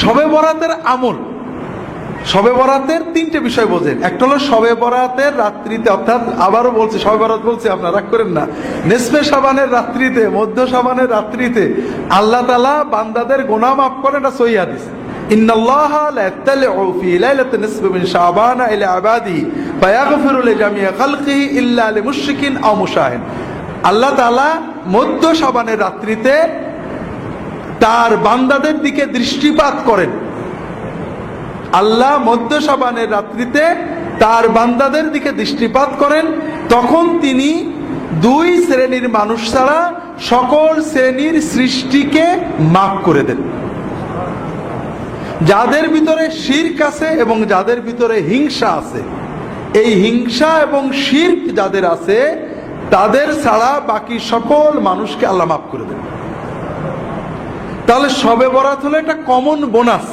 শবে বরাতের আমল, শবে বরাতের তিনটে বিষয় বোঝেন। একটা হলো শবে বরাতের রাত্রিতে, অর্থাৎ আবারও বলছি শবে বরাত বলছি, আপনারা রাগ করেন না, নিসফে শাবানের রাত্রিতে, মধ্য শাবানের রাত্রিতে আল্লাহ তাআলা বান্দাদের গুনাহ মাফ করেন। এটা সহিহ হাদিস। ইন্নাল্লাহা লা ইয়াত্তালিউ ফি লাইলাতিন নিসফি মিন শাবান ইলা ইবাদিহি ফায়াগফিরু লিজামিই খালকিহি ইল্লা লিমুশরিকিন আও মুশাহিন। আল্লাহ তাআলা মধ্য শাবানের রাত্রিতে তার বান্দাদের দিকে দৃষ্টিপাত করেন। আল্লাহ মধ্য শাবানের রাত্রিতে তার বান্দাদের দিকে দৃষ্টিপাত করেন, তখন তিনি দুই শ্রেণীর মানুষ ছাড়া সকল শ্রেণীর সৃষ্টিকে মাফ করে দেন। যাদের ভিতরে শিরক আছে এবং যাদের ভিতরে হিংসা আছে, এই হিংসা এবং শিরক যাদের আছে তাদের ছাড়া বাকি সকল মানুষকে আল্লাহ মাফ করে দেন। তাহলে শবে বরাত হলো একটা কমন বোনাস।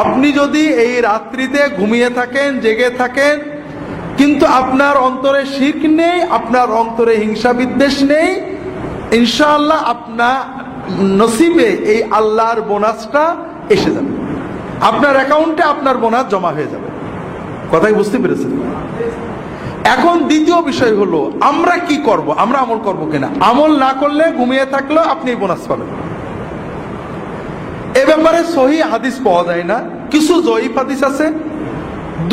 আপনি যদি এই রাত্রিতে ঘুমিয়ে থাকেন, জেগে থাকেন, কিন্তু আপনার অন্তরে শিরক নেই, আপনার অন্তরে হিংসা বিদ্বেষ নেই, ইনশাআল্লাহ আপনার নসিবে এই আল্লাহর বোনাসটা এসে যাবে, আপনার অ্যাকাউন্টে আপনার বোনাস জমা হয়ে যাবে। কথাই বুঝতে পেরেছেন? এখন দ্বিতীয় বিষয় হলো আমরা কি করব, আমরা আমল করব কিনা। আমল না করলে, ঘুমিয়ে থাকলেও আপনি বোনাস পাবেন। এ ব্যাপারে সহিহ হাদিস পাওয়া যায় না, কিছু জয়ীফ হাদিস আছে।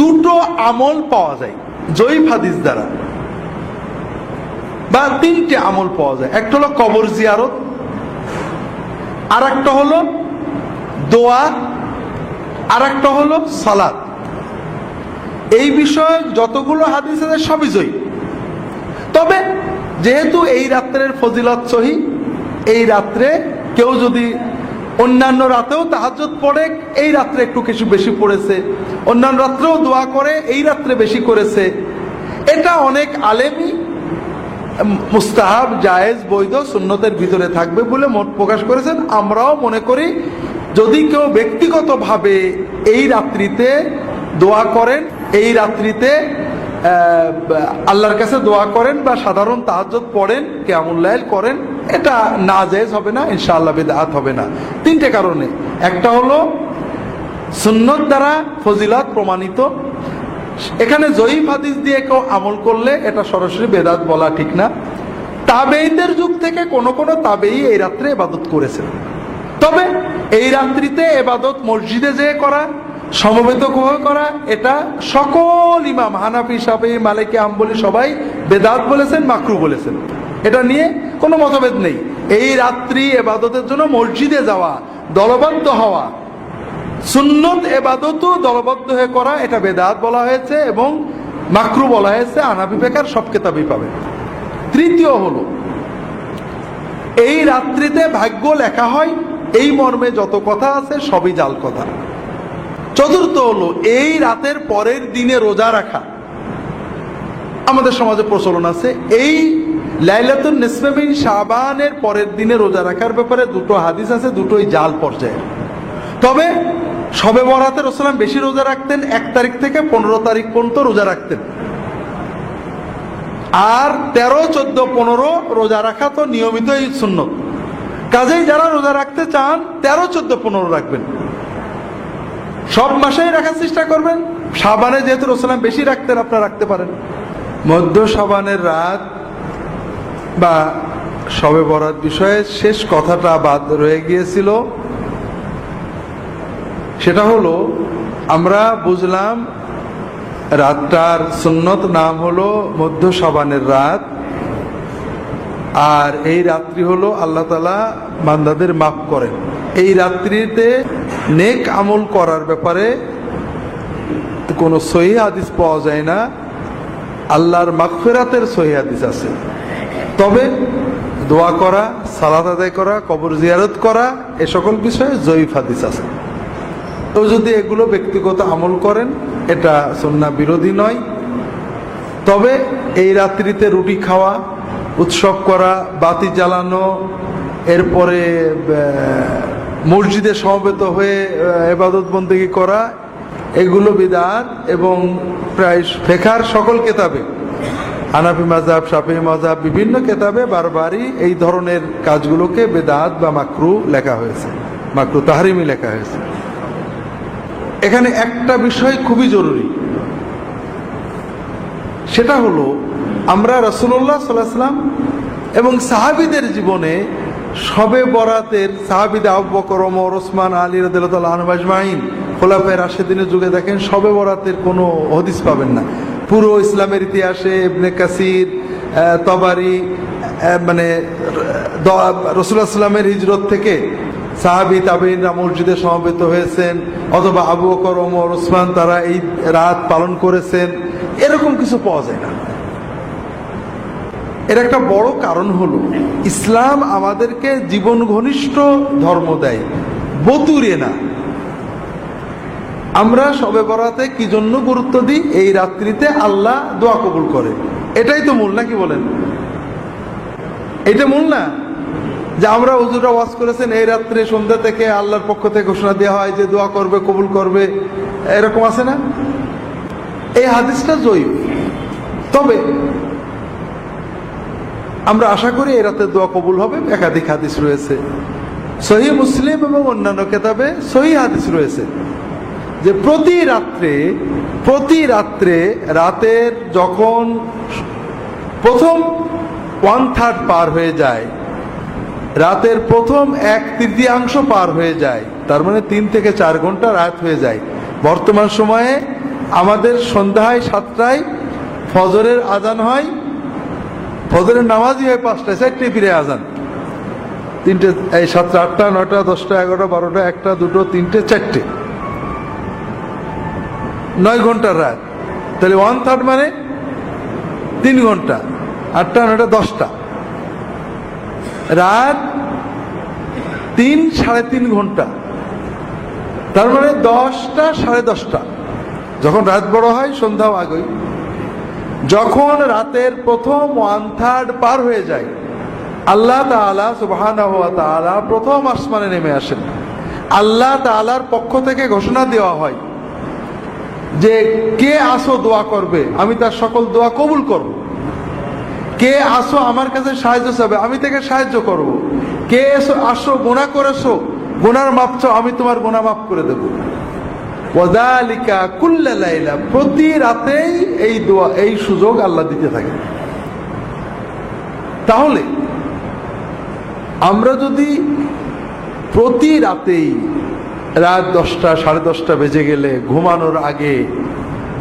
দুটো আমল পাওয়া যায় জয়ীফ হাদিস দ্বারা, বা তিনটে আমল পাওয়া যায়। একটা হলো কবর জিয়ারত, আর একটা হলো দোয়া, আর একটা হলো সালাত। এই বিষয়ে যতগুলো হাদিস আছে সবই জয়ীফ। তবে যেহেতু এই রাত্রের ফজিলত সহিহ, এই রাত্রে কেউ যদি অন্যান্য রাতেও তাহাজ্জুদ পড়ে, এই রাত্রে একটু কিছু বেশি পড়েছে, অন্যান্য রাত্রেও দোয়া করে, এই রাত্রে বেশি করেছে, এটা অনেক আলেমই মুস্তাহাব, জায়েজ, বৈধ, সুন্নতের ভিতরে থাকবে বলে মত প্রকাশ করেছেন। আমরাও মনে করি যদি কেউ ব্যক্তিগতভাবে এই রাত্রিতে দোয়া করেন, এই রাত্রিতে আল্লাহর কাছে দোয়া করেন বা সাধারণ তাহাজ্জুদ পড়েন, কিয়ামুল লাইল করেন, এটা নাজায়েজ হবে না, ইনশাআল্লাহ বিদআত হবে না। তিনটে কারণে। একটা হলো সুন্নত দ্বারা ফজিলত প্রমাণিত। এখানে জয়ীফ হাদিস দিয়ে কেউ আমল করলে এটা সরাসরি বেদাত বলা ঠিক না। তাবেঈদের যুগ থেকে কোন কোন তাবেঈ এই রাত্রে ইবাদত করেছেন। তবে এই রাত্রিতে ইবাদত মসজিদে যেয়ে করা, সমবেত করা, এটা সকল ইমাম হানাফি, শাফিঈ, মালিকি, হাম্বলি সবাই বেদাত বলেছেন, মাকরুহ বলেছেন। এটা নিয়ে কোনো মতভেদ নেই। এই রাত্রি ইবাদতের জন্য মসজিদে যাওয়া, দলবদ্ধ হওয়া, সুন্নত ইবাদতও দলবদ্ধ হয়ে করা, এটা বেদাত বলা হয়েছে এবং মাকরুহ বলা হয়েছে। হানাফি ফিকহের সব কিতাবেই পাবেন। তৃতীয় হলো এই রাত্রিতে ভাগ্য লেখা হয়, এই মর্মে যত কথা আছে সবই জাল কথা। চতুর্থ হলো এই রাতের পরের দিনে রোজা রাখা। আমাদের সমাজে প্রচলন আছে এই লাইলাতুন নিসফে মিন শাবানের পরের দিনে রোজা রাখার ব্যাপারে দুটো হাদিস আছে, দুটোই জাল পর্যায়ে। তবে শবে বরাতে রাসূলুল্লাহ বেশি রোজা রাখতেন, 1 তারিখ থেকে 15 তারিখ পর্যন্ত রোজা রাখতেন। আর 13, 14, 15 রোজা রাখা তো নিয়মিতই সুন্নত। কাজেই যারা রোজা রাখতে চান 13, 14, 15 রাখবেন। সব মাসেই রাখার চেষ্টা করবেন। শাবানে যেহেতু রাসূলুল্লাহ বেশি রাখতেন, আপনারা রাখতে পারেন। মধ্য শাবানের রাত বা শবে বরাত বিষয়ে শেষ কথাটা বাদ রয়ে গিয়েছিল। সেটা হলো আমরা বুঝলাম রাতটার সুন্নত নাম হলো মধ্য শাবানের রাত, আর এই রাত্রি হলো আল্লাহ তাআলা বান্দাদের মাফ করেন। এই রাত্রিতে নেক আমল করার ব্যাপারে কোনো সহিহ হাদিস পাওয়া যায় না। আল্লাহর মাগফিরাতের সহিহ হাদিস আছে। তবে দোয়া করা, সালাত আদায় করা, কবর জিয়ারত করা, এ সকল বিষয়ে জয়ীফ হাদিস আছে। তো যদি এগুলো ব্যক্তিগত আমল করেন এটা সুন্নাহ বিরোধী নয়। তবে এই রাত্রিতে রুটি খাওয়া, উৎসব করা, বাতি জ্বালানো, এরপরে মসজিদে সমবেত হয়ে ইবাদত বন্দেগী করা, এগুলো বিদআত। এবং প্রায় ফিকহের সকল কিতাবে, হানাফি মাযহাব, শাফিঈ মাযহাব, বিভিন্ন কিতাবে বারবারই এই ধরনের কাজগুলোকে বিদআত বা মাকরুহ লেখা হয়েছে। মাকরুহ তাহরিমি লেখা হয়েছে। এখানে একটা বিষয় খুবই জরুরি, সেটা হলো আমরা রাসূলুল্লাহ সাল্লাল্লাহু আলাইহি ওয়াসাল্লাম এবং সাহাবীদের জীবনে শবে বরাতের সাহাবীদের আবু বকর, ওমর, ওসমান, আলী রাদিয়াল্লাহু তাআলা আনহুম আজমাইন, খোলাফায়ে রাশিদিনের যুগে দেখেন শবে বরাতের কোনো হাদিস পাবেন না। পুরো ইসলামের ইতিহাসে ইবনে কাসির, তবারি, মানে রাসূলুল্লাহ সাল্লামের হিজরত থেকে সাহাবী তাবেঈনরা মসজিদে সমবেত হয়েছেন, অথবা আবু বকর, ওমর, ওসমান তারা এই রাত পালন করেছেন, এরকম কিছু পাওয়া যায় না। এর একটা বড় কারণ হলো ইসলাম আমাদেরকে জীবন ঘনিষ্ঠ ধর্ম দেয়, বতুরে না। আমরা শবে বরাতে কি জন্য গুরুত্ব দিই? এই রাত্রিতে আল্লাহ দোয়া কবুল করে, এটাই তো মূল, নাকি বলেন? এটা মূল না যে আমরা হুজুররা ওয়াজ করেছেন এই রাত্রে সন্ধ্যা থেকে আল্লাহর পক্ষ থেকে ঘোষণা দেওয়া হয় যে দোয়া করবে, কবুল করবে, এরকম আছে না? এই হাদিসটা জয়ীফ, তবে আমরা আশা করি এই রাতে দোয়া কবুল হবে। একাধিক হাদিস রয়েছে, সহিহ মুসলিম এবং অন্যান্য কিতাবে সহিহ হাদিস রয়েছে যে প্রতি রাত্রে রাতের যখন প্রথম 1/3 পার হয়ে যায়, রাতের প্রথম 1/3 পার হয়ে যায়, তার মানে 3 থেকে 4 ঘন্টা রাত হয়ে যায়। বর্তমান সময়ে আমাদের সন্ধ্যায় 7টায় ফজরের আজান হয়, ফজরের নামাজই হয় 5টায়, 4টায় ফিরে আজান, 3টে, এই 7টা, 8টা, 9টা, 10টা, 11টা, 12টা, 1টা, 2টো, 3টে, 4টে, 9 ঘন্টার রাত। তাহলে 1/3 মানে 3 ঘন্টা, 8টা, 9টা, 10টা, রাত 3 সাড়ে 3 ঘন্টা, তার মানে 10টা, সাড়ে 10টা। যখন রাত বড় হয় সন্ধ্যাও আগেই। যখন রাতের প্রথম 1/3 পার হয়ে যায়, আল্লাহ তাআলা সুবহানাহু ওয়া তাআলা প্রথম আসমানে নেমে আসেন। আল্লাহ তাআলার পক্ষ থেকে ঘোষণা দেওয়া হয় যে কে আসো দোয়া করবে, আমি তার সকল দোয়া কবুল করব। কে আসো আমার কাছে সাহায্য চাবে, আমি তাকে সাহায্য করব। কে আসো গুনাহ করেছো, গুনার মাপ চাও, আমি তোমার গুনাহ মাফ করে দেব। ওয়াযালিকা কুল্লা লাইলা, প্রতি রাতেই এই দোয়া, এই সুযোগ আল্লাহ দিতে থাকে। তাহলে আমরা যদি প্রতি রাতেই রাত 10টা, সাড়ে 10টা বেজে গেলে ঘুমানোর আগে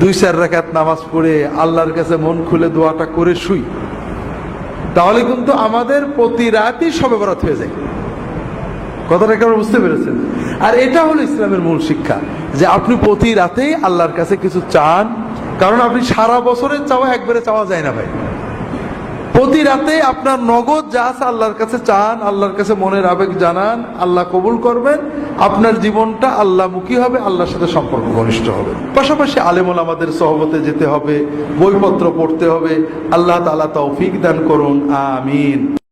2-4 রাকাত নামাজ পড়ে আল্লাহর কাছে মন খুলে দোয়াটা করে শুই, তাহলে কিন্তু আমাদের প্রতি রাতই শবে বরাত হয়ে যায়। কথাটা কেমন বুঝতে পেরেছেন? আর এটা হলো ইসলামের মূল শিক্ষা, যে আপনি প্রতি রাতেই আল্লাহর কাছে কিছু চান, কারণ আপনি সারা বছরের চাওয়া একবারে চাওয়া যায় না ভাই। প্রতি রাতে আপনার নগদ যা আছে আল্লাহর কাছে চান, আল্লাহর কাছে মনের আবেগ জানান, আল্লাহ কবুল করবেন, আপনার জীবনটা আল্লাহমুখী হবে, আল্লাহর সাথে সম্পর্ক ঘনিষ্ঠ হবে। পাশাপাশি আলেম ওলামাদের সহবতে যেতে হবে, বইপত্র পড়তে হবে। আল্লাহ তাআলা তৌফিক দান করুন, আমিন।